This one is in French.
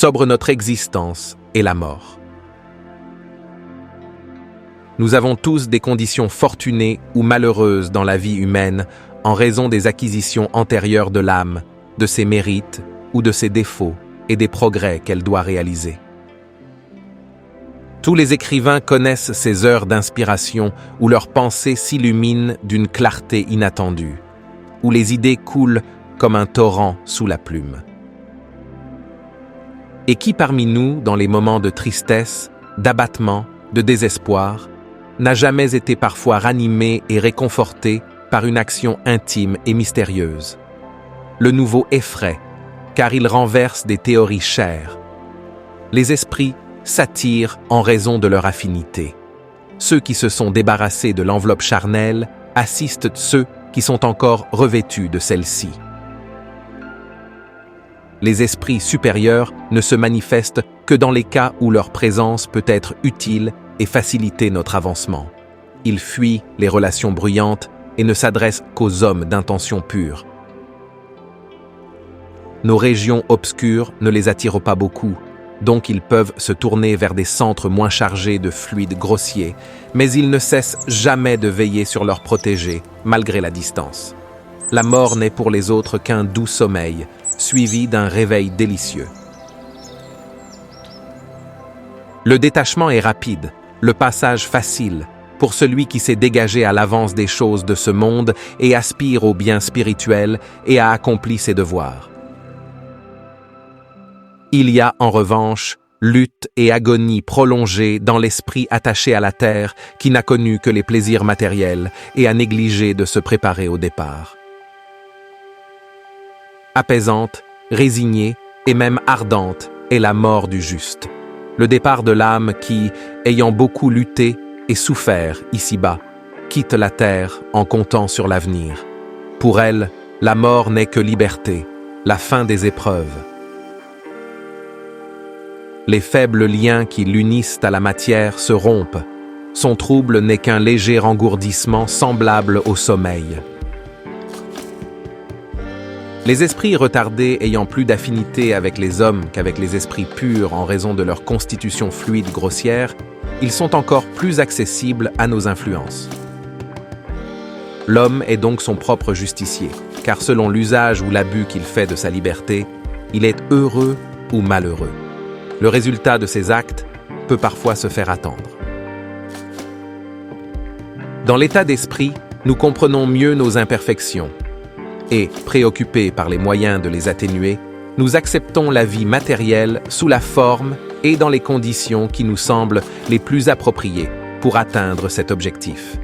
sobre notre existence et la mort. Nous avons tous des conditions fortunées ou malheureuses dans la vie humaine en raison des acquisitions antérieures de l'âme, de ses mérites ou de ses défauts et des progrès qu'elle doit réaliser. Tous les écrivains connaissent ces heures d'inspiration où leurs pensées s'illuminent d'une clarté inattendue, où les idées coulent comme un torrent sous la plume. Et qui parmi nous, dans les moments de tristesse, d'abattement, de désespoir, n'a jamais été parfois ranimé et réconforté par une action intime et mystérieuse? Le nouveau effraie, car il renverse des théories chères. Les esprits s'attirent en raison de leur affinité. Ceux qui se sont débarrassés de l'enveloppe charnelle assistent ceux qui sont encore revêtus de celle-ci. Les esprits supérieurs ne se manifestent que dans les cas où leur présence peut être utile et faciliter notre avancement. Ils fuient les relations bruyantes et ne s'adressent qu'aux hommes d'intention pure. Nos régions obscures ne les attirent pas beaucoup, donc ils peuvent se tourner vers des centres moins chargés de fluides grossiers, mais ils ne cessent jamais de veiller sur leurs protégés, malgré la distance. La mort n'est pour les autres qu'un doux sommeil, suivi d'un réveil délicieux. Le détachement est rapide, le passage facile, pour celui qui s'est dégagé à l'avance des choses de ce monde et aspire au bien spirituel et a accompli ses devoirs. Il y a en revanche lutte et agonie prolongée dans l'esprit attaché à la terre qui n'a connu que les plaisirs matériels et a négligé de se préparer au départ. Apaisante, résignée et même ardente est la mort du juste, le départ de l'âme qui, ayant beaucoup lutté et souffert ici-bas, quitte la terre en comptant sur l'avenir. Pour elle, la mort n'est que liberté, la fin des épreuves. Les faibles liens qui l'unissent à la matière se rompent. Son trouble n'est qu'un léger engourdissement semblable au sommeil. Les esprits retardés ayant plus d'affinité avec les hommes qu'avec les esprits purs en raison de leur constitution fluide grossière, ils sont encore plus accessibles à nos influences. L'homme est donc son propre justicier, car selon l'usage ou l'abus qu'il fait de sa liberté, il est heureux ou malheureux. Le résultat de ses actes peut parfois se faire attendre. Dans l'état d'esprit, nous comprenons mieux nos imperfections et, préoccupés par les moyens de les atténuer, nous acceptons la vie matérielle sous la forme et dans les conditions qui nous semblent les plus appropriées pour atteindre cet objectif.